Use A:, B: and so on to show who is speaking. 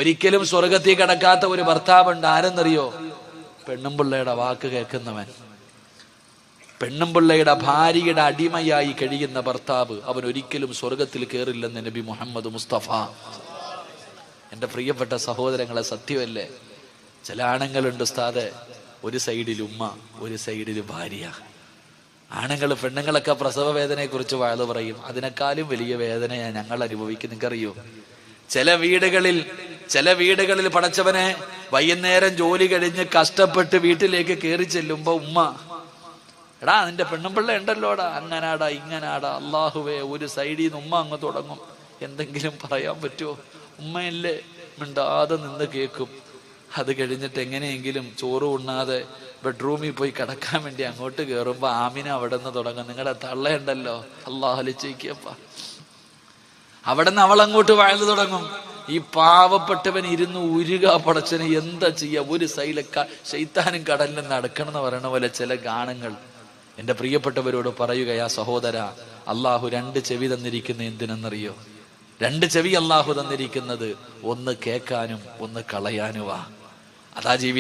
A: ഒരിക്കലും സ്വർഗത്തിൽ കടക്കാത്ത ഒരു ഭർത്താവുണ്ട്. ആരെന്നറിയോ? പെണ്ണും പിള്ളയുടെ വാക്ക് കേൾക്കുന്നവൻ. പെണ്ണും പിള്ളയുടെ ഭാര്യയുടെ അടിമയായി കഴിയുന്ന ഭർത്താവ്, അവൻ ഒരിക്കലും സ്വർഗത്തിൽ കയറില്ലെന്ന് നബി മുഹമ്മദ് മുസ്തഫ. എൻ്റെ പ്രിയപ്പെട്ട സഹോദരങ്ങളെ, സത്യമല്ലേ? ചില ആണുങ്ങളുണ്ട് ഉസ്താദെ, ഒരു സൈഡിൽ ഉമ്മ, ഒരു സൈഡിൽ ഭാര്യ. ആണുങ്ങൾ പെണ്ണുങ്ങളൊക്കെ പ്രസവ വേദനയെ കുറിച്ച് വാഴ്ന്നു പറയും. അതിനേക്കാളും വലിയ വേദനയാണ് ഞങ്ങൾ അനുഭവിക്കും. നിങ്ങൾക്കറിയോ? ചില വീടുകളിൽ പടച്ചവനെ വൈകുന്നേരം ജോലി കഴിഞ്ഞ് കഷ്ടപ്പെട്ട് വീട്ടിലേക്ക് കയറി ചെല്ലുമ്പോ ഉമ്മ, എടാ നിന്റെ പെണ്ണും പിള്ള ഉണ്ടല്ലോടാ, അങ്ങനാടാ ഇങ്ങനാടാ, അള്ളാഹുവേ, ഒരു സൈഡിൽ നിന്ന് ഉമ്മ അങ്ങ് തുടങ്ങും. എന്തെങ്കിലും പറയാൻ പറ്റുമോ? ഉമ്മയല്ലേ, മിണ്ടാതെ നിന്ന് കേൾക്കും. അത് കഴിഞ്ഞിട്ട് എങ്ങനെയെങ്കിലും ചോറ് ഉണ്ണാതെ ബെഡ്റൂമിൽ പോയി കിടക്കാൻ വേണ്ടി അങ്ങോട്ട് കയറുമ്പോ ആമിന അവിടെ നിന്ന് തുടങ്ങും. നിങ്ങളുടെ തള്ളയുണ്ടല്ലോ, അള്ളാഹലിച്ചേക്കപ്പ. അവിടെ നിന്ന് അവൾ അങ്ങോട്ട് വാഴ്ന്നു തുടങ്ങും. ഈ പാവപ്പെട്ടവൻ ഇരുന്ന് ഉരുക, പടച്ചനെ എന്താ ചെയ്യാ? ഒരു സൈഡിലെ ശൈത്താനും കടലിൽ നടക്കണം എന്ന് പറയണ പോലെ ചില ഗാനങ്ങൾ. എൻ്റെ പ്രിയപ്പെട്ടവരോട് പറയുകയാ സഹോദര, അള്ളാഹു 2 ചെവി തന്നിരിക്കുന്ന എന്തിനെന്നറിയോ? 2 ചെവി അള്ളാഹു തന്നിരിക്കുന്നത് ഒന്ന് കേൾക്കാനും ഒന്ന് കളയാനുവാ. അതാ ജീവിതം.